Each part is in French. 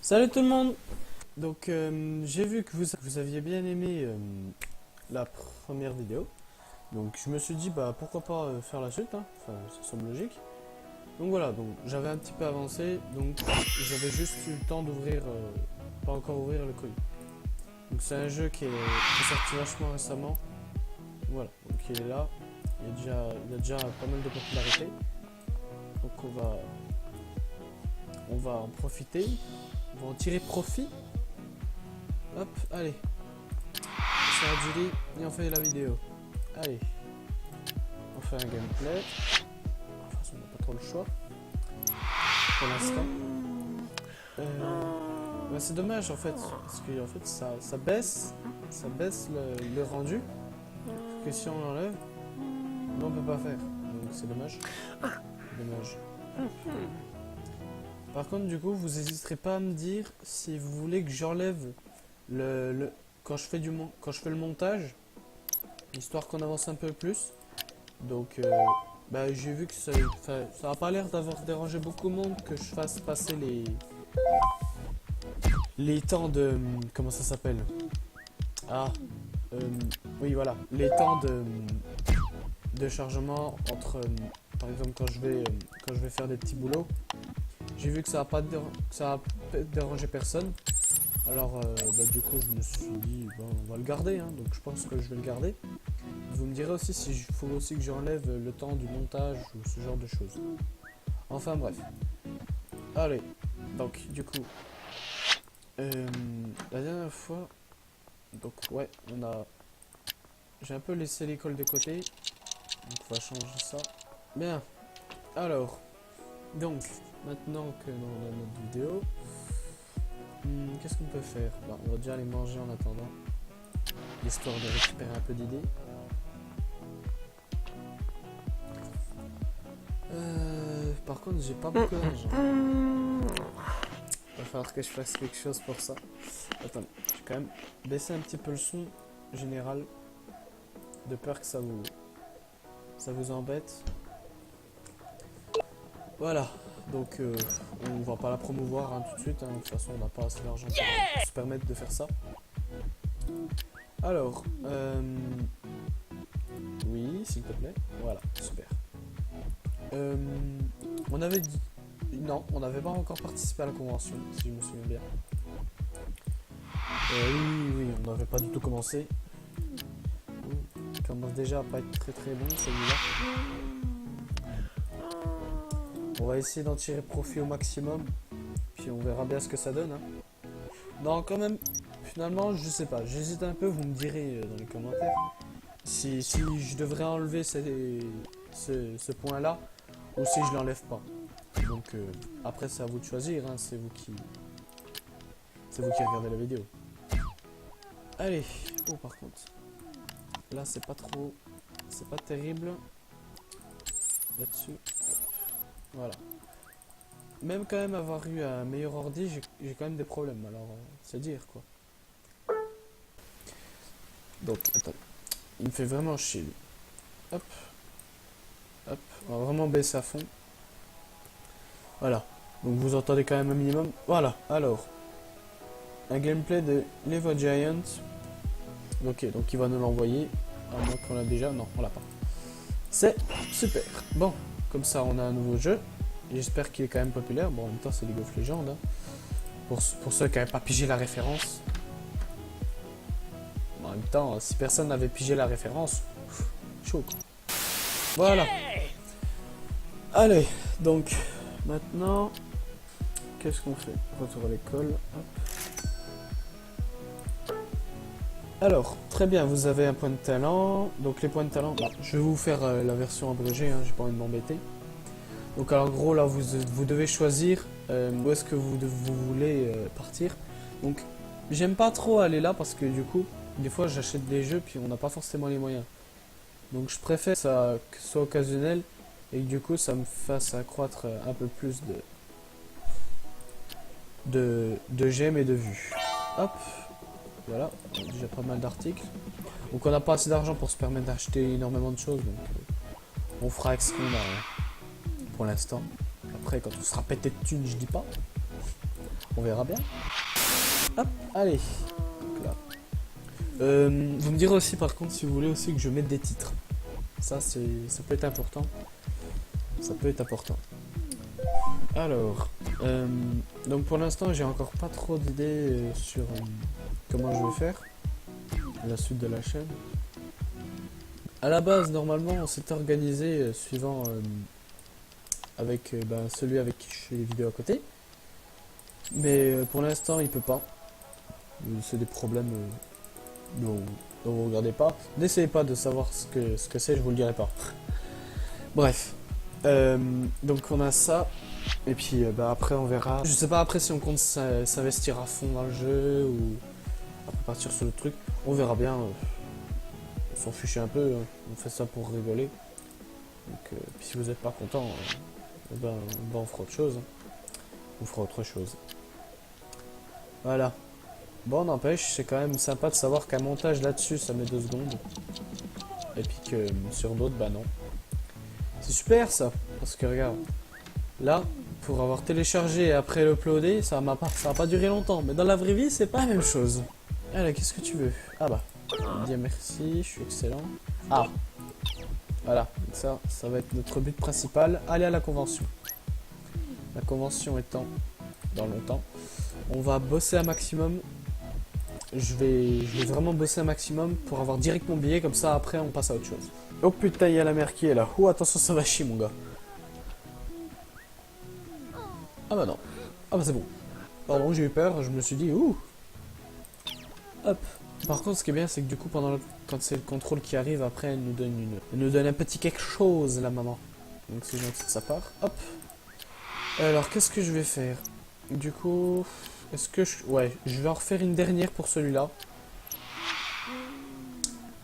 Salut tout le monde! Donc j'ai vu que vous aviez bien aimé la première vidéo. Donc je me suis dit bah pourquoi pas faire la suite, hein. Enfin ça semble logique. Donc voilà, donc j'avais un petit peu avancé, donc j'avais juste eu le temps d'ouvrir, pas encore ouvrir le colis. Donc c'est un jeu qui est sorti vachement récemment. Voilà, donc il est là. Il a déjà pas mal de popularité. Donc on va en profiter. On va en tirer profit. Hop, allez. C'est à Julie et on fait la vidéo. Allez. On fait un gameplay. De toute façon, on n'a pas trop le choix. Pour l'instant. Bah, c'est dommage en fait. Parce que en fait, ça baisse. Ça baisse le rendu. Que si on l'enlève, on peut pas faire. Donc c'est dommage. Dommage. Par contre, du coup, vous n'hésiterez pas à me dire si vous voulez que j'enlève quand je fais le montage, histoire qu'on avance un peu plus. Donc, bah, j'ai vu que ça a pas l'air d'avoir dérangé beaucoup de monde que je fasse passer les temps de comment ça s'appelle? Ah, oui, voilà, les temps de chargement entre, par exemple, quand je vais faire des petits boulots. J'ai vu que ça a dérangé personne. Alors, bah, du coup, je me suis dit, bon, on va le garder, hein, donc je pense que je vais le garder. Vous me direz aussi s'il faut aussi que j'enlève le temps du montage ou ce genre de choses. Enfin, bref. Allez, donc, du coup, la dernière fois, donc, ouais, j'ai un peu laissé l'école de côté, donc on va changer ça. Bien, alors, donc, maintenant que l'on a notre vidéo, qu'est-ce qu'on peut faire? Bah, on va déjà aller manger en attendant, histoire de récupérer un peu d'idées. Par contre, j'ai pas beaucoup d'argent. Va falloir que je fasse quelque chose pour ça. Attends, je vais quand même baisser un petit peu le son général, de peur que ça vous embête. Voilà. Donc on va pas la promouvoir, hein, tout de suite, hein. De toute façon on n'a pas assez d'argent pour se permettre de faire ça. Alors, oui, s'il te plaît. Voilà, super. On avait dit... Non, on n'avait pas encore participé à la convention, si je me souviens bien. Oui, on n'avait pas du tout commencé. Il commence déjà à pas être très très bon celui-là. On va essayer d'en tirer profit au maximum. Puis on verra bien ce que ça donne, hein. Non, quand même, finalement, je sais pas. J'hésite un peu, vous me direz dans les commentaires. Si je devrais enlever ce point-là, ou si je l'enlève pas. Donc après c'est à vous de choisir, hein. C'est vous qui regardez la vidéo. Allez, oh par contre, là c'est pas terrible là-dessus. Voilà. Même quand même avoir eu un meilleur ordi, j'ai quand même des problèmes. Alors c'est dire quoi. Donc attends, il me fait vraiment chier lui. Hop, hop, on va vraiment baisser à fond. Voilà, donc vous entendez quand même un minimum. Voilà, alors, un gameplay de Lego Giant. Ok, donc il va nous l'envoyer. À moins qu'on l'a déjà. Non, on l'a pas. C'est super. Bon, comme ça on a un nouveau jeu. J'espère qu'il est quand même populaire. Bon, en même temps c'est League of Legends, hein. Pour ceux qui n'avaient pas pigé la référence. Bon, en même temps, si personne n'avait pigé la référence, chaud quoi. Voilà. Allez, donc... Maintenant, qu'est-ce qu'on fait? Retour à l'école. Alors, très bien, vous avez un point de talent. Donc les points de talent, bah, je vais vous faire la version abrégée, hein, j'ai pas envie de m'embêter. Donc alors, en gros, là, vous devez choisir où est-ce que vous voulez partir. Donc, j'aime pas trop aller là parce que du coup, des fois, j'achète des jeux puis on n'a pas forcément les moyens. Donc, je préfère que ce soit occasionnel. Et que du coup ça me fasse accroître un peu plus de j'aime et de vues. Hop, voilà, on a déjà pas mal d'articles. Donc on n'a pas assez d'argent pour se permettre d'acheter énormément de choses, donc on fera avec ce qu'on a, hein, pour l'instant. Après quand on sera pété de thunes, je dis pas. On verra bien. Hop, allez. Donc là. Vous me direz aussi par contre si vous voulez aussi que je mette des titres. Ça peut être important. Ça peut être important. Alors, donc pour l'instant j'ai encore pas trop d'idées sur comment je vais faire la suite de la chaîne. À la base normalement on s'était organisé suivant avec celui avec qui je fais les vidéos à côté. Mais pour l'instant il peut pas. C'est des problèmes dont vous regardez pas. N'essayez pas de savoir ce que c'est, je vous le dirai pas. Bref. Donc on a ça. Et puis après on verra. Je sais pas après si on compte s'investir à fond dans le jeu ou après partir sur le truc. On verra bien. On s'en fiche un peu. Hein. On fait ça pour rigoler. Donc puis si vous n'êtes pas content, on fera autre chose. Hein. On fera autre chose. Voilà. Bon, n'empêche, c'est quand même sympa de savoir qu'un montage là-dessus, ça met 2 secondes. Et puis que sur d'autres, bah non. C'est super ça. Parce que regarde, là, pour avoir téléchargé et après l'uploader, ça va pas duré longtemps. Mais dans la vraie vie, c'est pas la même chose. Allez, qu'est-ce que tu veux? Ah bah, dire merci, je suis excellent. Ah, voilà, donc ça va être notre but principal. Aller à la convention. La convention étant dans longtemps. On va bosser un maximum. Je vais vraiment bosser un maximum pour avoir direct mon billet, comme ça après on passe à autre chose. Oh putain, il y a la mer qui est là. Oh attention, ça va chier mon gars. Ah bah non. Ah bah c'est bon. Pardon, j'ai eu peur, je me suis dit ouh. Hop. Par contre, ce qui est bien, c'est que du coup, quand c'est le contrôle qui arrive, après, elle nous donne un petit quelque chose, la maman. Donc c'est gentil de sa part. Hop. Alors, qu'est-ce que je vais faire? Du coup, est-ce que ouais, je vais en refaire une dernière pour celui-là.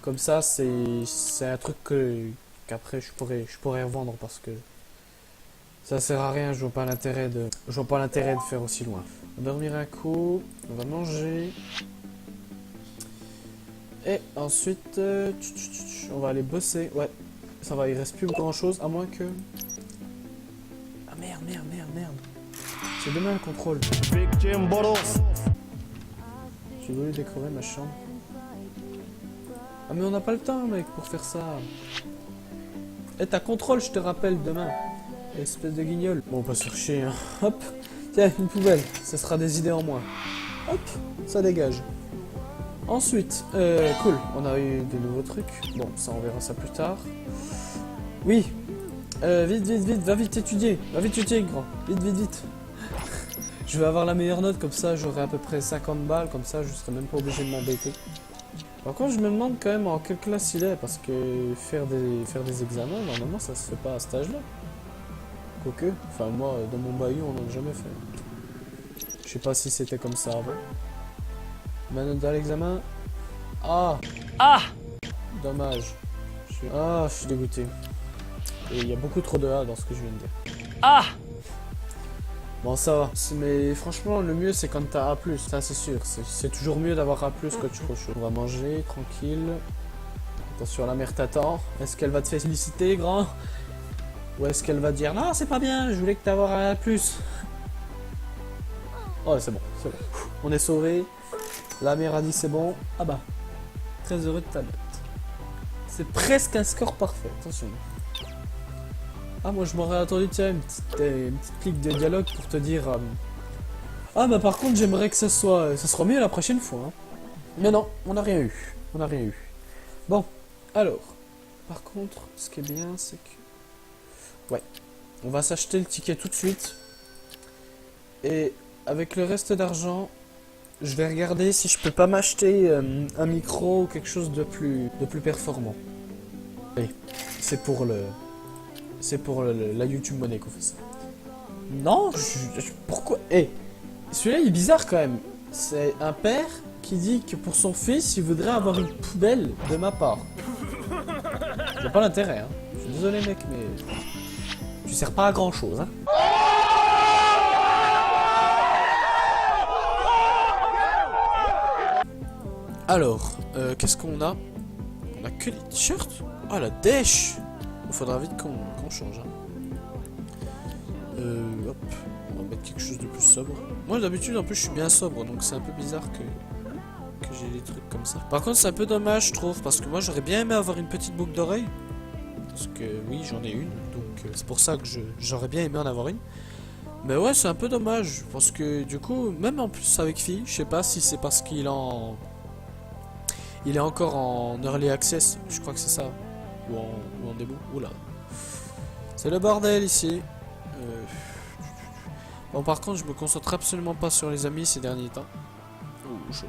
Comme ça, c'est un truc qu'après je pourrais revendre parce que ça sert à rien. Je vois pas l'intérêt de faire aussi loin. On va dormir un coup, on va manger. Et ensuite, on va aller bosser. Ouais, ça va, il reste plus grand chose, à moins que... Ah merde. C'est demain le contrôle. J'ai voulu décorer ma chambre. Ah mais on n'a pas le temps mec pour faire ça. Et t'as contrôle, je te rappelle, demain. Espèce de guignol. Bon, pas sur chier, hein. Hop. Tiens, une poubelle. Ça sera des idées en moins. Hop, ça dégage. Ensuite, cool, on a eu de nouveaux trucs. Bon, ça on verra ça plus tard. Oui, vite, va vite étudier. Va vite étudier, grand. Vite. Je vais avoir la meilleure note, comme ça j'aurai à peu près 50 balles, comme ça je serai même pas obligé de m'embêter. Par contre, je me demande quand même en quelle classe il est, parce que faire des examens, normalement ça se fait pas à cet âge-là. Quoique, enfin moi, dans mon bahut, on n'en a jamais fait. Je sais pas si c'était comme ça avant. Ma note dans l'examen. Ah! Dommage. Je suis dégoûté. Et il y a beaucoup trop de A dans ce que je viens de dire. Bon, ça va. Mais franchement, le mieux, c'est quand t'as A+. Ça, c'est sûr. C'est toujours mieux d'avoir A+, que autre chose. On va manger, tranquille. Attention, la mère t'attend. Est-ce qu'elle va te féliciter, grand? Ou est-ce qu'elle va te dire, non, c'est pas bien, je voulais que t'aies un A+. Oh, c'est bon. On est sauvé. La mère a dit c'est bon. Ah bah, très heureux de ta note. C'est presque un score parfait, attention. Ah, moi je m'aurais attendu, tiens, une petite clique de dialogue pour te dire... Ah bah par contre j'aimerais que ça sera mieux la prochaine fois. Hein. Mais non, on n'a rien eu. Bon, alors, par contre, ce qui est bien, c'est que... Ouais, on va s'acheter le ticket tout de suite. Et avec le reste d'argent... Je vais regarder si je peux pas m'acheter un micro ou quelque chose de plus performant. Allez, c'est pour la YouTube Money qu'on fait ça. Non, pourquoi? Celui-là il est bizarre quand même. C'est un père qui dit que pour son fils, il voudrait avoir une poubelle de ma part. J'ai pas l'intérêt, hein. Je suis désolé mec, mais tu sers pas à grand chose, hein. Alors, qu'est-ce qu'on a? On a que les t-shirts? Ah, la dèche! Il faudra vite qu'on change. Hein. Hop, on va mettre quelque chose de plus sobre. Moi d'habitude en plus je suis bien sobre, donc c'est un peu bizarre que j'ai des trucs comme ça. Par contre c'est un peu dommage je trouve, parce que moi j'aurais bien aimé avoir une petite boucle d'oreille. Parce que oui j'en ai une, donc c'est pour ça que j'aurais bien aimé en avoir une. Mais ouais c'est un peu dommage, parce que du coup, même en plus avec Fi, je sais pas si c'est parce qu'il est il est encore en early access, je crois que c'est ça. Ou en démo. Oula. C'est le bordel ici. Bon par contre je me concentre absolument pas sur les amis ces derniers temps. Ouh, chaud.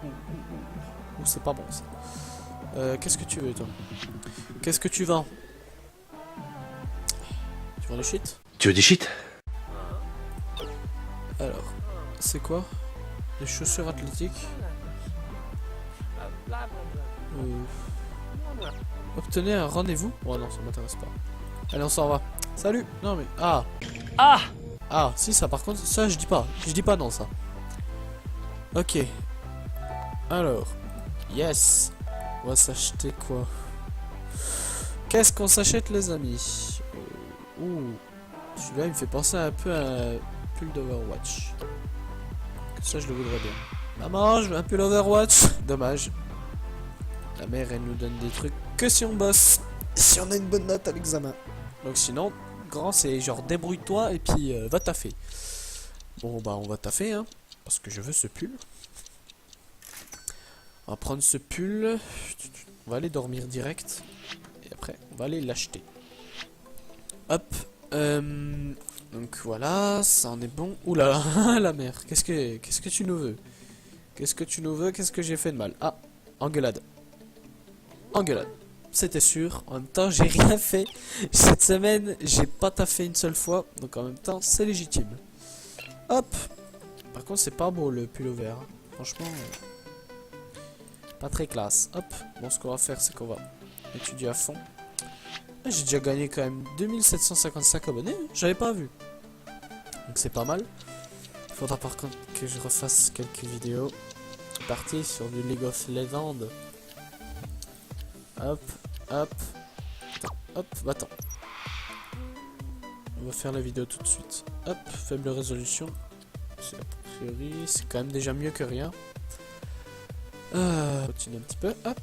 Ouh, c'est pas bon ça. Qu'est-ce que tu veux toi? Qu'est-ce que tu vends? Tu vends du shit? Tu veux du shit? Alors, c'est quoi? Des chaussures athlétiques. Obtenez un rendez-vous? Oh non, ça m'intéresse pas. Allez, on s'en va. Salut! Non mais... Ah! Ah! Ah, si, ça par contre, ça je dis pas. Je dis pas non, ça. Ok. Alors. Yes! On va s'acheter quoi? Qu'est-ce qu'on s'achète, les amis? Ouh. Celui-là, il me fait penser un peu à un pull d'Overwatch. Ça, je le voudrais bien. Maman, je veux un pull Overwatch. Dommage. La mère, elle nous donne des trucs que si on bosse. Si on a une bonne note à l'examen. Donc sinon, grand, c'est genre débrouille-toi et puis va taffer. Bon, bah on va taffer, hein. Parce que je veux ce pull. On va prendre ce pull. On va aller dormir direct. Et après, on va aller l'acheter. Hop. Donc voilà, ça en est bon. Oula, la mère. Qu'est-ce que tu nous veux? Qu'est-ce que tu nous veux? Qu'est-ce que j'ai fait de mal? Ah, engueulade. Engueulade. C'était sûr. En même temps, j'ai rien fait. Cette semaine, j'ai pas taffé une seule fois. Donc en même temps, c'est légitime. Hop. Par contre, c'est pas beau le pull au vert. Franchement, pas très classe. Hop. Bon, ce qu'on va faire, c'est qu'on va étudier à fond. J'ai déjà gagné quand même 2755 abonnés. J'avais pas vu. Donc c'est pas mal. Il faudra par contre que je refasse quelques vidéos. Parti sur du League of Legends. Hop, hop. Attends, hop, attends. On va faire la vidéo tout de suite. Hop, faible résolution. C'est a priori, c'est quand même déjà mieux que rien. Continue un petit peu, hop.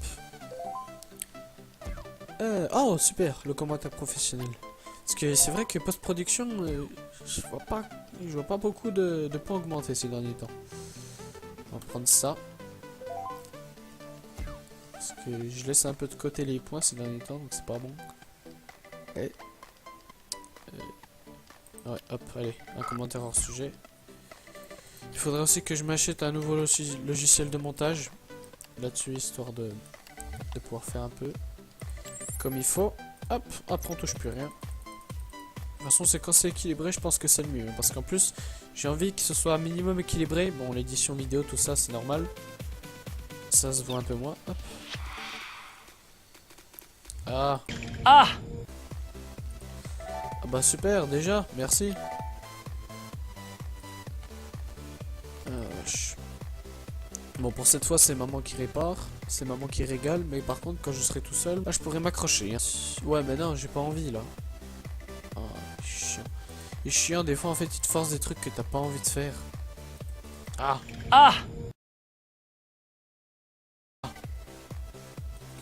Oh super, le commentaire professionnel. Parce que c'est vrai que post-production, je vois pas beaucoup de points augmenter ces derniers temps. On va prendre ça. Parce que je laisse un peu de côté les points ces derniers temps, donc c'est pas bon. Et ouais, hop, allez, un commentaire hors sujet. Il faudrait aussi que je m'achète un nouveau logiciel de montage là-dessus, histoire de pouvoir faire un peu comme il faut. Hop, après on touche plus rien. De toute façon, c'est quand c'est équilibré, je pense que c'est le mieux. Parce qu'en plus, j'ai envie que ce soit un minimum équilibré. Bon, l'édition vidéo, tout ça, c'est normal. Ça se voit un peu moins. Hop. Ah. Ah! Ah bah super, déjà, merci. Wesh. Bon, pour cette fois, c'est maman qui répare. C'est maman qui régale. Mais par contre, quand je serai tout seul, là, je pourrais m'accrocher. Hein. Ouais, mais non, j'ai pas envie, là. Ah, chiant. Et chiant, des fois, en fait, il te force des trucs que t'as pas envie de faire. Ah. Ah!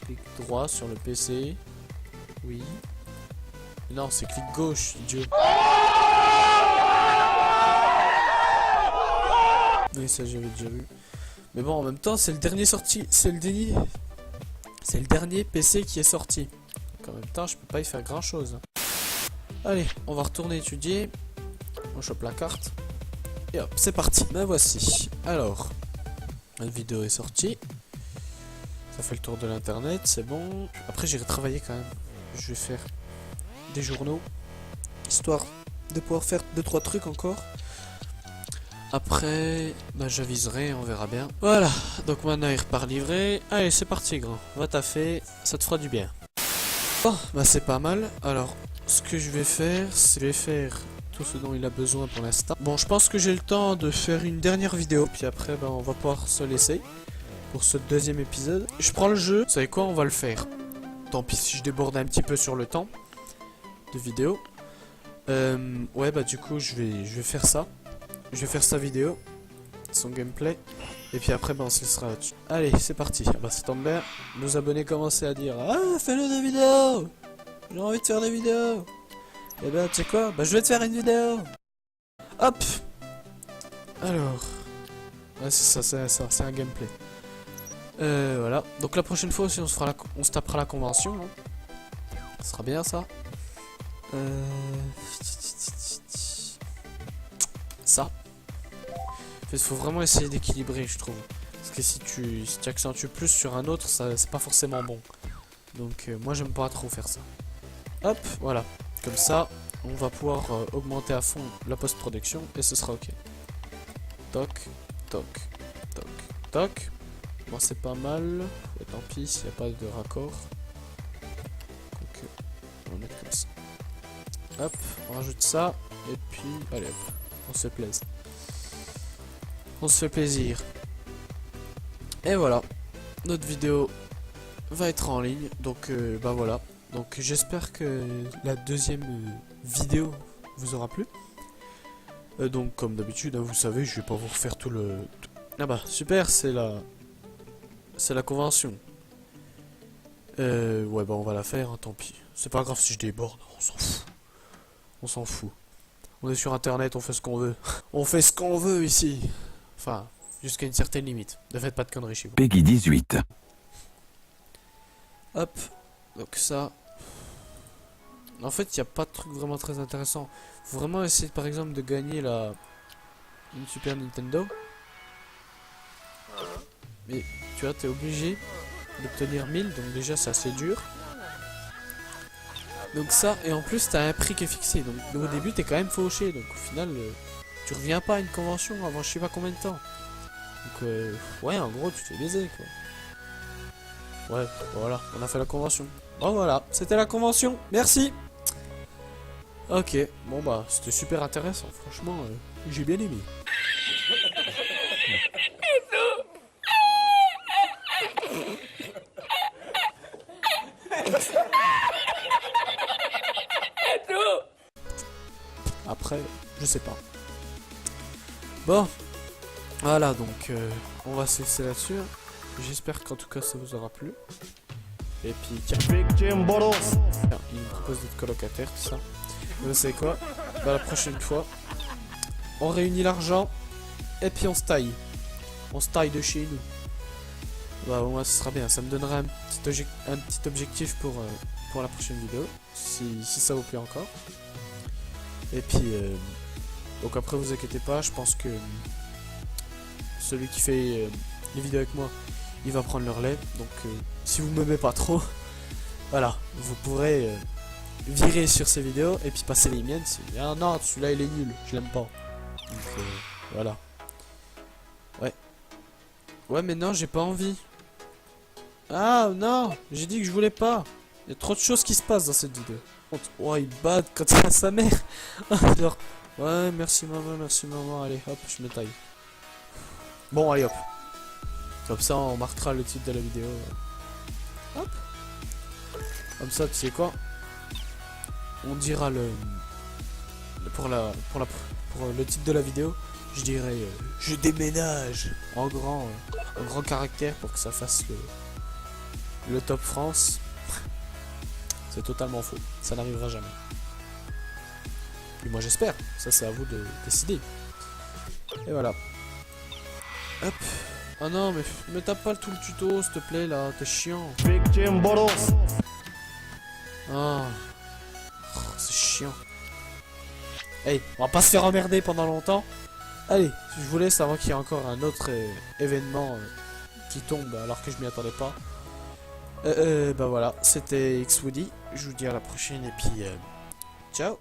Clic droit sur le PC. Oui. Non, c'est clic gauche, idiot. Oui, ça j'avais déjà vu. Mais bon, en même temps, c'est le dernier sorti. C'est le dernier PC qui est sorti. Donc en même temps, je peux pas y faire grand chose. Allez, on va retourner étudier. On chope la carte. Et hop, c'est parti. Ben voici. Alors, la vidéo est sortie. Ça fait le tour de l'internet, c'est bon. Après, j'irai travailler quand même. Je vais faire des journaux, histoire de pouvoir faire 2-3 trucs encore. Après, bah, j'aviserai, on verra bien. Voilà, donc maintenant il repart livré. Allez, c'est parti, grand. Va taffer, ça te fera du bien. Bon, bah c'est pas mal. Alors, ce que je vais faire, c'est faire tout ce dont il a besoin pour l'instant. Bon, je pense que j'ai le temps de faire une dernière vidéo. Puis après, bah, on va pouvoir se laisser pour ce deuxième épisode. Je prends le jeu. Vous savez quoi, on va le faire. Tant pis si je déborde un petit peu sur le temps de vidéo. Ouais, bah du coup, je vais faire ça. je vais faire sa vidéo, son gameplay, et puis après, ben, on se laissera là-dessus. Allez, c'est parti. Ah bah, ça tombe bien. Nos abonnés commençaient à dire: ah, fais-nous des vidéos! J'ai envie de faire des vidéos! Et ben, tu sais quoi? Bah, je vais te faire une vidéo! Hop! Alors. Ouais, c'est ça, c'est un gameplay. Voilà. Donc, la prochaine fois aussi, on se tapera la convention. Hein. Ça sera bien, ça. Ça. Il faut vraiment essayer d'équilibrer, je trouve. Parce que si tu accentues plus sur un autre, c'est pas forcément bon. Donc moi j'aime pas trop faire ça. Hop, voilà. Comme ça, on va pouvoir augmenter à fond la post-production et ce sera ok. Toc, toc, toc, toc. Bon, c'est pas mal. Et tant pis s'il n'y a pas de raccord. Donc on va mettre comme ça. Hop, on rajoute ça. Et puis, allez hop, on se plaise. On se fait plaisir. Et voilà, notre vidéo va être en ligne. Donc bah voilà. Donc j'espère que la deuxième vidéo vous aura plu. Donc comme d'habitude, hein, vous savez, je vais pas vous refaire tout le... Ah bah super, c'est la convention. Ouais bah on va la faire, hein, tant pis. C'est pas grave si je déborde, on s'en fout. On s'en fout. On est sur internet, on fait ce qu'on veut. On fait ce qu'on veut ici. Enfin, jusqu'à une certaine limite. Ne faites pas de conneries chez vous. Peggy 18. Hop. Donc ça. En fait, il n'y a pas de truc vraiment très intéressant. Faut vraiment essayer, par exemple, de gagner une Super Nintendo. Mais, tu vois, t'es obligé d'obtenir 1000. Donc déjà, c'est assez dur. Donc ça, et en plus, t'as un prix qui est fixé. Donc au début, t'es quand même fauché. Donc au final... tu reviens pas à une convention avant je sais pas combien de temps. Donc ouais, en gros tu te fais baiser quoi. Ouais, voilà, on a fait la convention. Bon voilà, c'était la convention. Merci. Ok, bon bah c'était super intéressant. Franchement, j'ai bien aimé. Après, je sais pas. Bon, voilà, donc on va se laisser là-dessus. J'espère qu'en tout cas ça vous aura plu. Et puis, tiens, il me propose d'être colocataire, tout ça. Vous savez quoi? Bah, la prochaine fois, on réunit l'argent et puis on se taille. On se taille de chez nous. Bah, au moins, ce sera bien. Ça me donnera un petit objectif pour la prochaine vidéo, si ça vous plaît encore. Et puis, donc après, vous inquiétez pas, je pense que celui qui fait les vidéos avec moi, il va prendre le relais. Donc, si vous m'aimez pas trop, voilà, vous pourrez virer sur ces vidéos et puis passer les miennes. Ah non, celui-là il est nul, je l'aime pas. Donc, voilà. Ouais. Ouais, mais non, j'ai pas envie. Ah non, j'ai dit que je voulais pas. Il y a trop de choses qui se passent dans cette vidéo. Oh, il bat quand il a sa mère. Genre, ouais, merci maman, allez, hop, je me taille. Bon, allez, hop. Comme ça, on marquera le titre de la vidéo. Hop. Comme ça, tu sais quoi? On dira pour le titre de la vidéo, je dirais je déménage en grand caractère pour que ça fasse le top France. C'est totalement faux, ça n'arrivera jamais. Puis moi j'espère, ça c'est à vous de décider. Et voilà. Hop. Ah non mais me tape pas tout le tuto s'il te plaît là, t'es chiant. Ah. Oh, c'est chiant. Hey, on va pas se faire emmerder pendant longtemps. Allez, je vous laisse avant qu'il y ait encore un autre événement qui tombe alors que je m'y attendais pas. Bah voilà, c'était XWoody. Je vous dis à la prochaine et puis ciao.